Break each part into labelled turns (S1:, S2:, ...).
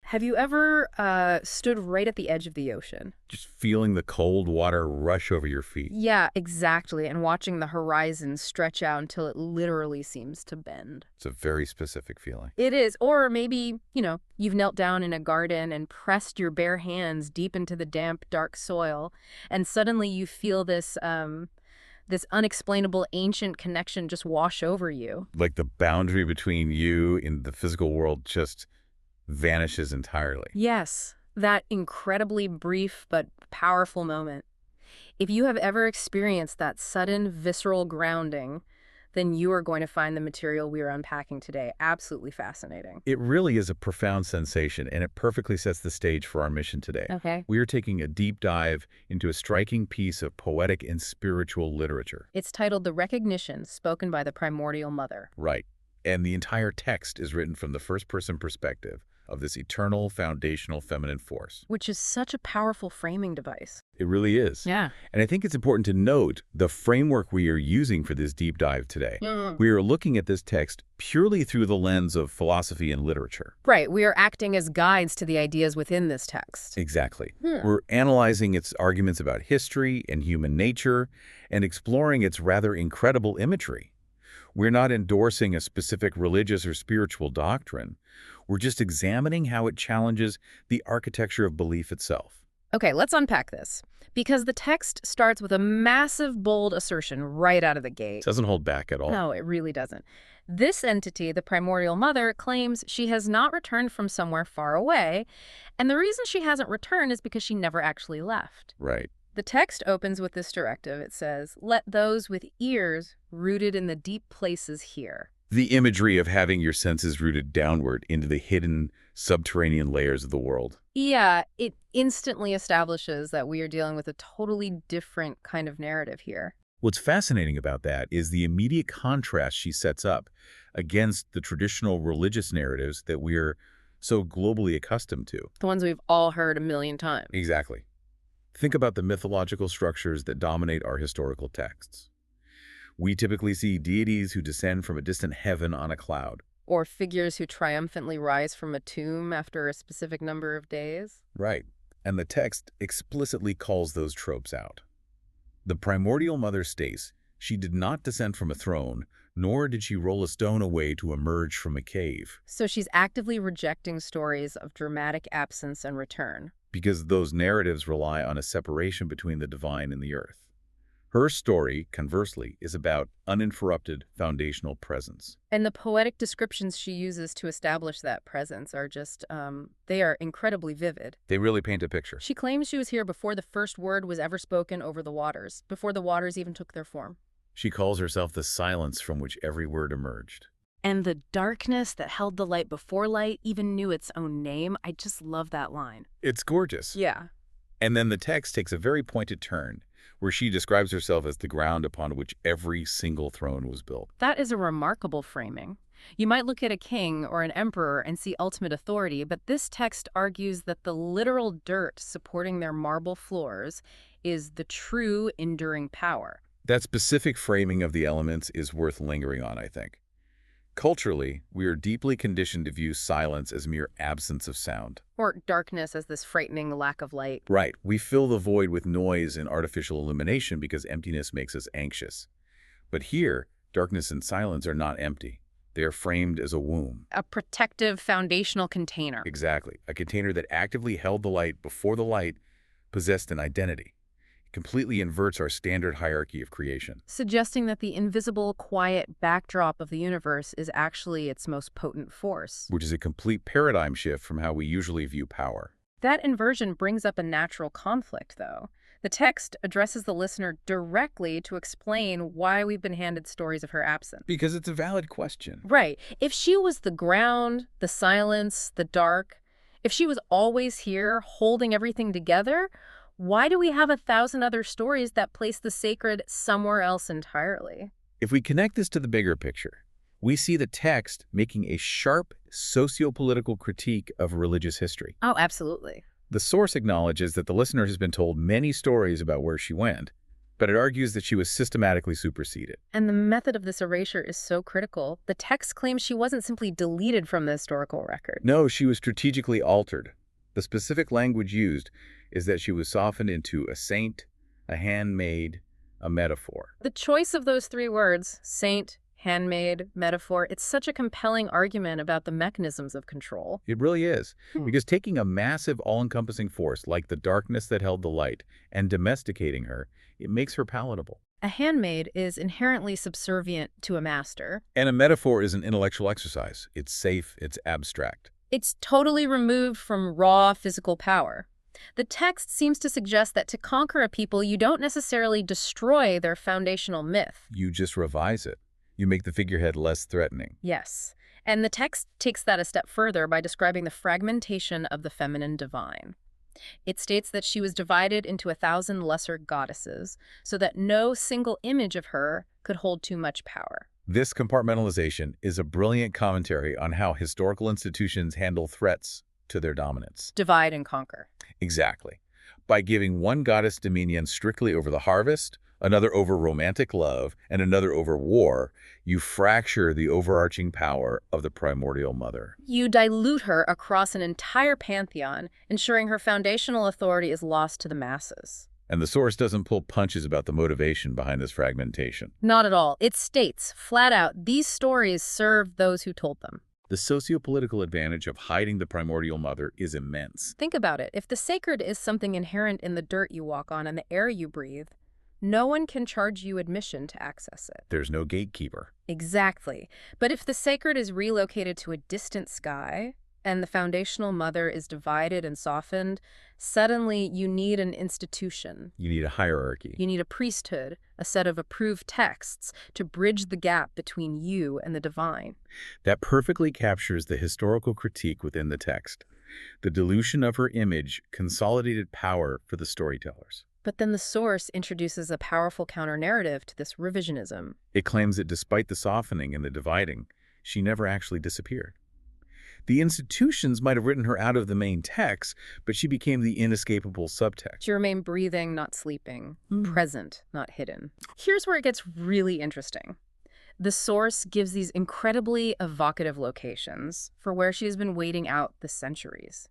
S1: Have you ever stood right at the edge of the ocean?
S2: Just feeling the cold water rush over your feet.
S1: Yeah, exactly. And watching the horizon stretch out until it literally seems to bend.
S2: It's a very specific feeling.
S1: It is. Or maybe, you've knelt down in a garden and pressed your bare hands deep into the damp, dark soil, and suddenly you feel this unexplainable ancient connection just wash over you.
S2: Like the boundary between you and the physical world just vanishes entirely.
S1: Yes, that incredibly brief but powerful moment. If you have ever experienced that sudden visceral grounding, then you are going to find the material we are unpacking today absolutely fascinating.
S2: It really is a profound sensation, and it perfectly sets the stage for our mission today.
S1: Okay.
S2: We are taking a deep dive into a striking piece of poetic and spiritual literature.
S1: It's titled The Recognition, spoken by the Primordial Mother.
S2: Right. And the entire text is written from the first-person perspective of this eternal, foundational feminine force.
S1: Which is such a powerful framing device.
S2: It really is.
S1: Yeah.
S2: And I think it's important to note the framework we are using for this deep dive today. We are looking at this text purely through the lens of philosophy and literature.
S1: Right. We are acting as guides to the ideas within this text.
S2: Exactly. We're analyzing its arguments about history and human nature and exploring its rather incredible imagery. We're not endorsing a specific religious or spiritual doctrine. We're just examining how it challenges the architecture of belief itself.
S1: Okay, let's unpack this. Because the text starts with a massive, bold assertion right out of the gate.
S2: It doesn't hold back at all.
S1: No, it really doesn't. This entity, the Primordial Mother, claims she has not returned from somewhere far away, and the reason she hasn't returned is because she never actually left.
S2: Right.
S1: The text opens with this directive. It says, "Let those with ears rooted in the deep places hear."
S2: The imagery of having your senses rooted downward into the hidden subterranean layers of the world.
S1: Yeah, it instantly establishes that we are dealing with a totally different kind of narrative here.
S2: What's fascinating about that is the immediate contrast she sets up against the traditional religious narratives that we're so globally accustomed to.
S1: The ones we've all heard a million times.
S2: Exactly. Think about the mythological structures that dominate our historical texts. We typically see deities who descend from a distant heaven on a cloud.
S1: Or figures who triumphantly rise from a tomb after a specific number of days.
S2: Right. And the text explicitly calls those tropes out. The Primordial Mother states she did not descend from a throne, nor did she roll a stone away to emerge from a cave.
S1: So she's actively rejecting stories of dramatic absence and return.
S2: Because those narratives rely on a separation between the divine and the earth. Her story, conversely, is about uninterrupted foundational presence.
S1: And the poetic descriptions she uses to establish that presence are just, they are incredibly vivid.
S2: They really paint a picture.
S1: She claims she was here before the first word was ever spoken over the waters, before the waters even took their form.
S2: She calls herself the silence from which every word emerged.
S1: And the darkness that held the light before light even knew its own name. I just love that line.
S2: It's gorgeous.
S1: Yeah.
S2: And then the text takes a very pointed turn, where she describes herself as the ground upon which every single throne was built.
S1: That is a remarkable framing. You might look at a king or an emperor and see ultimate authority, but this text argues that the literal dirt supporting their marble floors is the true enduring power.
S2: That specific framing of the elements is worth lingering on, I think. Culturally, we are deeply conditioned to view silence as mere absence of sound.
S1: Or darkness as this frightening lack of light.
S2: Right. We fill the void with noise and artificial illumination because emptiness makes us anxious. But here, darkness and silence are not empty. They are framed as a womb.
S1: A protective foundational container.
S2: Exactly. A container that actively held the light before the light possessed an identity. Completely inverts our standard hierarchy of creation.
S1: Suggesting that the invisible, quiet backdrop of the universe is actually its most potent force.
S2: Which is a complete paradigm shift from how we usually view power.
S1: That inversion brings up a natural conflict, though. The text addresses the listener directly to explain why we've been handed stories of her absence.
S2: Because it's a valid question.
S1: Right. If she was the ground, the silence, the dark, if she was always here, holding everything together, why do we have 1,000 other stories that place the sacred somewhere else entirely?
S2: If we connect this to the bigger picture, we see the text making a sharp socio-political critique of religious history.
S1: Oh, absolutely.
S2: The source acknowledges that the listener has been told many stories about where she went, but it argues that she was systematically superseded.
S1: And the method of this erasure is so critical. The text claims she wasn't simply deleted from the historical record.
S2: No, she was strategically altered. The specific language used is that she was softened into a saint, a handmaid, a metaphor.
S1: The choice of those three words, saint, handmaid, metaphor, it's such a compelling argument about the mechanisms of control.
S2: It really is, because taking a massive, all-encompassing force like the darkness that held the light and domesticating her, it makes her palatable.
S1: A handmaid is inherently subservient to a master.
S2: And a metaphor is an intellectual exercise. It's safe, it's abstract.
S1: It's totally removed from raw physical power. The text seems to suggest that to conquer a people, you don't necessarily destroy their foundational myth.
S2: You just revise it. You make the figurehead less threatening.
S1: Yes. And the text takes that a step further by describing the fragmentation of the feminine divine. It states that she was divided into 1,000 lesser goddesses, so that no single image of her could hold too much power.
S2: This compartmentalization is a brilliant commentary on how historical institutions handle threats to their dominance.
S1: Divide and conquer.
S2: Exactly. By giving one goddess dominion strictly over the harvest, another over romantic love, and another over war, you fracture the overarching power of the primordial mother.
S1: You dilute her across an entire pantheon, ensuring her foundational authority is lost to the masses.
S2: And the source doesn't pull punches about the motivation behind this fragmentation.
S1: Not at all. It states, flat out, these stories serve those who told them.
S2: The sociopolitical advantage of hiding the primordial mother is immense.
S1: Think about it. If the sacred is something inherent in the dirt you walk on and the air you breathe, no one can charge you admission to access it.
S2: There's no gatekeeper.
S1: Exactly. But if the sacred is relocated to a distant sky, and the foundational mother is divided and softened, suddenly you need an institution.
S2: You need a hierarchy.
S1: You need a priesthood, a set of approved texts to bridge the gap between you and the divine.
S2: That perfectly captures the historical critique within the text. The dilution of her image consolidated power for the storytellers.
S1: But then the source introduces a powerful counter-narrative to this revisionism.
S2: It claims that despite the softening and the dividing, she never actually disappeared. The institutions might have written her out of the main text, but she became the inescapable subtext.
S1: She remained breathing, not sleeping, present, not hidden. Here's where it gets really interesting. The source gives these incredibly evocative locations for where she has been waiting out the centuries.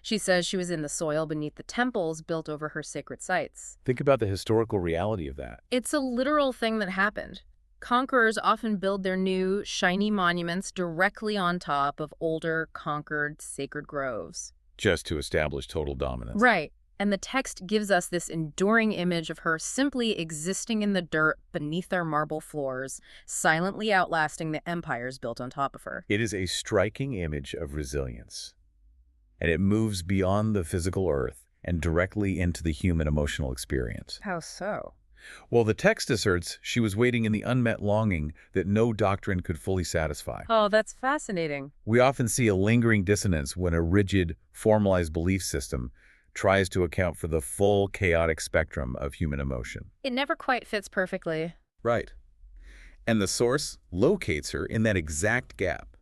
S1: She says she was in the soil beneath the temples built over her sacred sites.
S2: Think about the historical reality of that.
S1: It's a literal thing that happened. Conquerors often build their new, shiny monuments directly on top of older, conquered sacred groves.
S2: Just to establish total dominance.
S1: Right. And the text gives us this enduring image of her simply existing in the dirt beneath their marble floors, silently outlasting the empires built on top of her.
S2: It is a striking image of resilience. And it moves beyond the physical earth and directly into the human emotional experience.
S1: How so?
S2: Well, the text asserts she was waiting in the unmet longing that no doctrine could fully satisfy.
S1: Oh, that's fascinating.
S2: We often see a lingering dissonance when a rigid, formalized belief system tries to account for the full chaotic spectrum of human emotion.
S1: It never quite fits perfectly.
S2: Right. And the source locates her in that exact gap.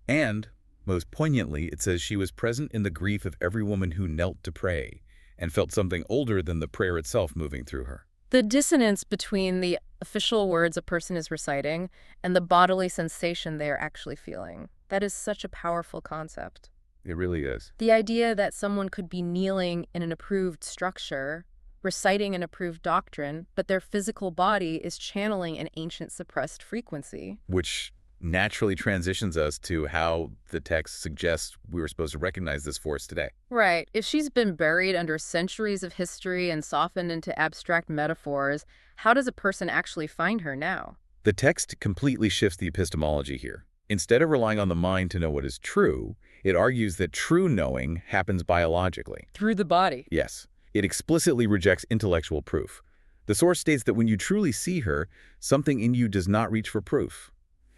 S2: And, most poignantly, it says she was present in the grief of every woman who knelt to pray and felt something older than the prayer itself moving through her.
S1: The dissonance between the official words a person is reciting and the bodily sensation they are actually feeling. That is such a powerful concept.
S2: It really is.
S1: The idea that someone could be kneeling in an approved structure, reciting an approved doctrine, but their physical body is channeling an ancient suppressed frequency.
S2: Which naturally transitions us to how the text suggests we were supposed to recognize this force today.
S1: Right. If she's been buried under centuries of history and softened into abstract metaphors, how does a person actually find her now?
S2: The text completely shifts the epistemology here. Instead of relying on the mind to know what is true, it argues that true knowing happens biologically.
S1: Through the body.
S2: Yes. It explicitly rejects intellectual proof. The source states that when you truly see her, something in you does not reach for proof.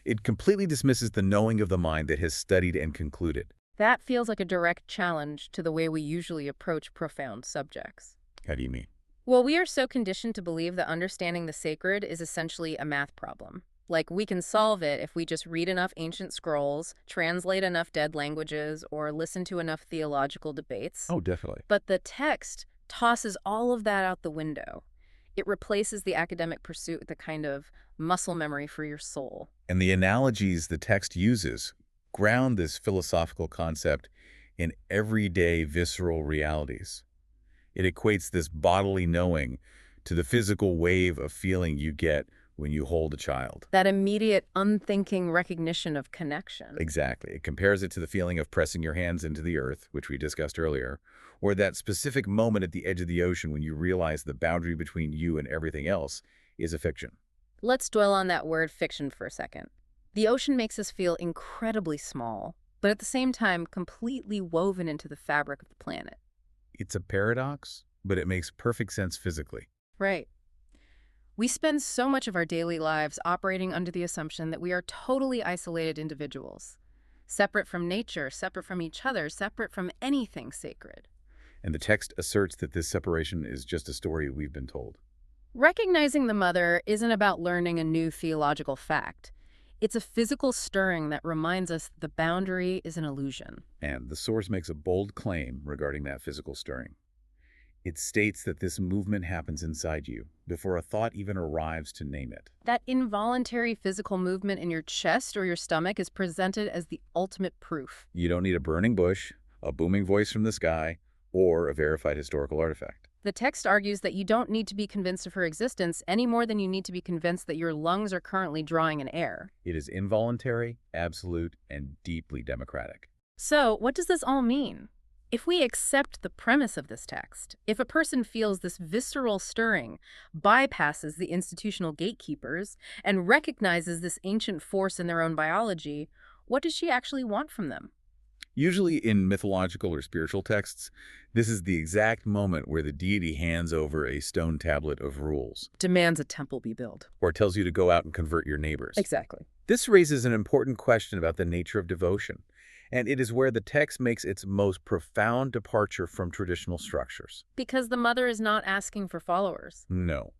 S2: It completely dismisses the knowing of the mind that has studied and concluded.
S1: That feels like a direct challenge to the way we usually approach profound subjects.
S2: How do you mean?
S1: Well, we are so conditioned to believe that understanding the sacred is essentially a math problem. Like, we can solve it if we just read enough ancient scrolls, translate enough dead languages, or listen to enough theological debates.
S2: Oh, definitely.
S1: But the text tosses all of that out the window. It replaces the academic pursuit with a kind of muscle memory for your soul.
S2: And the analogies the text uses ground this philosophical concept in everyday visceral realities. It equates this bodily knowing to the physical wave of feeling you get when you hold a child.
S1: That immediate, unthinking recognition of connection.
S2: Exactly. It compares it to the feeling of pressing your hands into the earth, which we discussed earlier, or that specific moment at the edge of the ocean when you realize the boundary between you and everything else is a fiction.
S1: Let's dwell on that word fiction for a second. The ocean makes us feel incredibly small, but at the same time completely woven into the fabric of the planet.
S2: It's a paradox, but it makes perfect sense physically.
S1: Right. We spend so much of our daily lives operating under the assumption that we are totally isolated individuals, separate from nature, separate from each other, separate from anything sacred.
S2: And the text asserts that this separation is just a story we've been told.
S1: Recognizing the mother isn't about learning a new theological fact. It's a physical stirring that reminds us the boundary is an illusion.
S2: And the source makes a bold claim regarding that physical stirring. It states that this movement happens inside you before a thought even arrives to name it.
S1: That involuntary physical movement in your chest or your stomach is presented as the ultimate proof.
S2: You don't need a burning bush, a booming voice from the sky, or a verified historical artifact.
S1: The text argues that you don't need to be convinced of her existence any more than you need to be convinced that your lungs are currently drawing in air.
S2: It is involuntary, absolute, and deeply democratic.
S1: So, what does this all mean? If we accept the premise of this text, if a person feels this visceral stirring, bypasses the institutional gatekeepers, and recognizes this ancient force in their own biology, what does she actually want from them?
S2: Usually in mythological or spiritual texts, this is the exact moment where the deity hands over a stone tablet of rules,
S1: Demands a temple be built.
S2: or tells you to go out and convert your neighbors.
S1: Exactly.
S2: This raises an important question about the nature of devotion, and it is where the text makes its most profound departure from traditional structures.
S1: Because the mother is not asking for followers.
S2: No,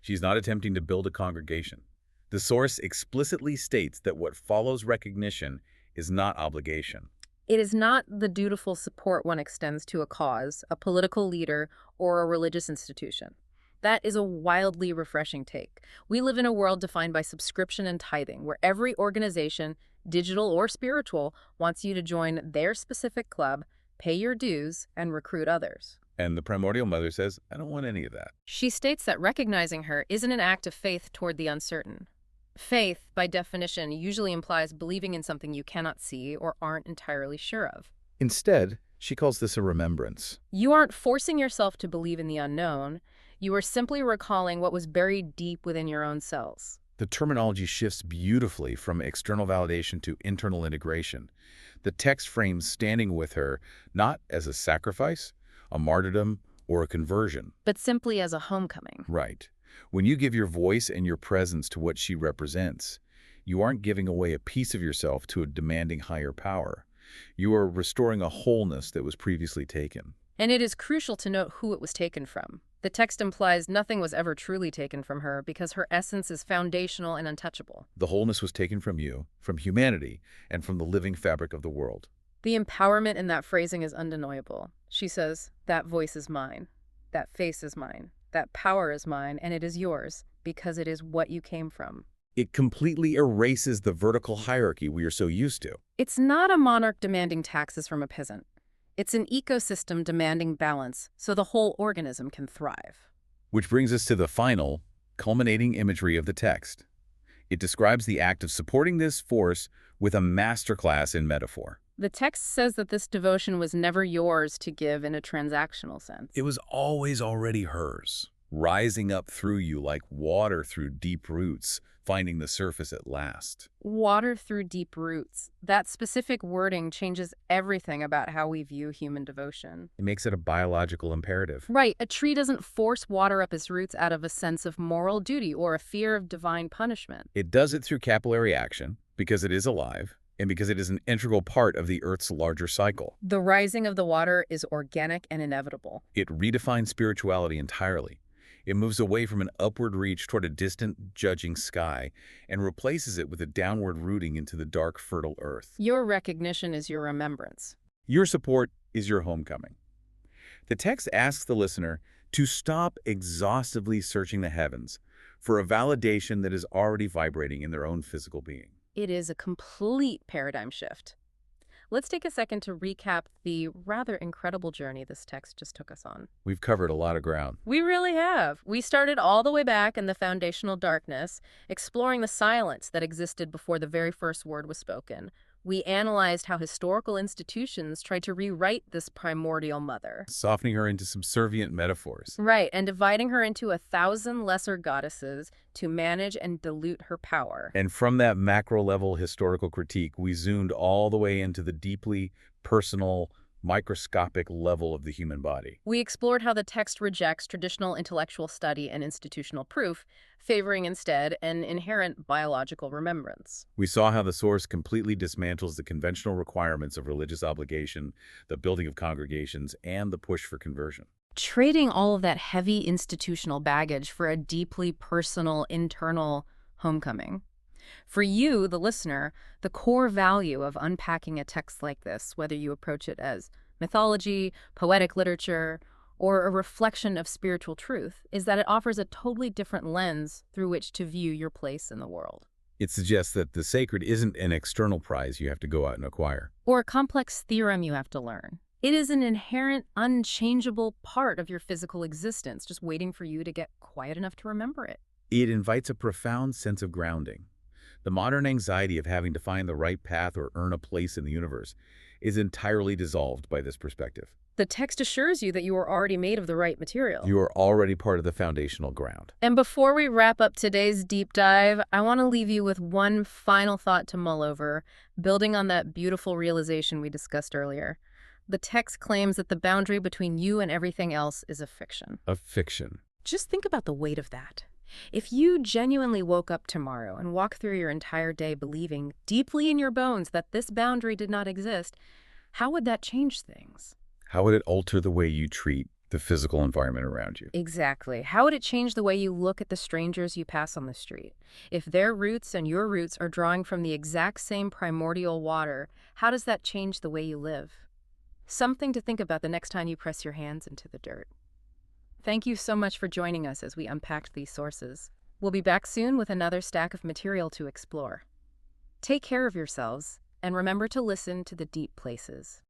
S2: she's not attempting to build a congregation. The source explicitly states that what follows recognition is not obligation.
S1: It is not the dutiful support one extends to a cause, a political leader, or a religious institution. That is a wildly refreshing take. We live in a world defined by subscription and tithing, where every organization, digital or spiritual, wants you to join their specific club, pay your dues, and recruit others.
S2: And the Primordial Mother says, I don't want any of that.
S1: She states that recognizing her isn't an act of faith toward the uncertain. Faith, by definition, usually implies believing in something you cannot see or aren't entirely sure of.
S2: Instead, she calls this a remembrance.
S1: You aren't forcing yourself to believe in the unknown. You are simply recalling what was buried deep within your own cells.
S2: The terminology shifts beautifully from external validation to internal integration. The text frames standing with her not as a sacrifice, a martyrdom, or a conversion.
S1: But simply as a homecoming.
S2: Right. When you give your voice and your presence to what she represents, you aren't giving away a piece of yourself to a demanding higher power. You are restoring a wholeness that was previously taken.
S1: And it is crucial to note who it was taken from. The text implies nothing was ever truly taken from her because her essence is foundational and untouchable.
S2: The wholeness was taken from you, from humanity, and from the living fabric of the world.
S1: The empowerment in that phrasing is undeniable. She says, that voice is mine. That face is mine. That power is mine, and it is yours, because it is what you came from.
S2: It completely erases the vertical hierarchy we are so used to.
S1: It's not a monarch demanding taxes from a peasant. It's an ecosystem demanding balance so the whole organism can thrive.
S2: Which brings us to the final, culminating imagery of the text. It describes the act of supporting this force with a masterclass in metaphor.
S1: The text says that this devotion was never yours to give in a transactional sense.
S2: It was always already hers, rising up through you like water through deep roots, finding the surface at last.
S1: Water through deep roots. That specific wording changes everything about how we view human devotion.
S2: It makes it a biological imperative.
S1: Right. A tree doesn't force water up its roots out of a sense of moral duty or a fear of divine punishment.
S2: It does it through capillary action, because it is alive, and because it is an integral part of the Earth's larger cycle.
S1: The rising of the water is organic and inevitable.
S2: It redefines spirituality entirely. It moves away from an upward reach toward a distant, judging sky and replaces it with a downward rooting into the dark, fertile earth.
S1: Your recognition is your remembrance.
S2: Your support is your homecoming. The text asks the listener to stop exhaustively searching the heavens for a validation that is already vibrating in their own physical being.
S1: It is a complete paradigm shift. Let's take a second to recap the rather incredible journey this text just took us on.
S2: We've covered a lot of ground.
S1: We really have. We started all the way back in the foundational darkness, exploring the silence that existed before the very first word was spoken. We analyzed how historical institutions tried to rewrite this primordial mother.
S2: Softening her into subservient metaphors.
S1: Right, and dividing her into 1,000 lesser goddesses to manage and dilute her power.
S2: And from that macro-level historical critique, we zoomed all the way into the deeply personal, microscopic level of the human body.
S1: We explored how the text rejects traditional intellectual study and institutional proof, favoring instead an inherent biological remembrance.
S2: We saw how the source completely dismantles the conventional requirements of religious obligation, the building of congregations, and the push for conversion.
S1: Trading all of that heavy institutional baggage for a deeply personal, internal homecoming. For you, the listener, the core value of unpacking a text like this, whether you approach it as mythology, poetic literature, or a reflection of spiritual truth, is that it offers a totally different lens through which to view your place in the world.
S2: It suggests that the sacred isn't an external prize you have to go out and acquire.
S1: Or a complex theorem you have to learn. It is an inherent, unchangeable part of your physical existence, just waiting for you to get quiet enough to remember it.
S2: It invites a profound sense of grounding. The modern anxiety of having to find the right path or earn a place in the universe is entirely dissolved by this perspective.
S1: The text assures you that you are already made of the right material.
S2: You are already part of the foundational ground.
S1: And before we wrap up today's deep dive, I want to leave you with one final thought to mull over, building on that beautiful realization we discussed earlier. The text claims that the boundary between you and everything else is a fiction.
S2: A fiction.
S1: Just think about the weight of that. If you genuinely woke up tomorrow and walked through your entire day believing deeply in your bones that this boundary did not exist, how would that change things?
S2: How would it alter the way you treat the physical environment around you?
S1: Exactly. How would it change the way you look at the strangers you pass on the street? If their roots and your roots are drawing from the exact same primordial water, how does that change the way you live? Something to think about the next time you press your hands into the dirt. Thank you so much for joining us as we unpacked these sources. We'll be back soon with another stack of material to explore. Take care of yourselves, and remember to listen to the deep places.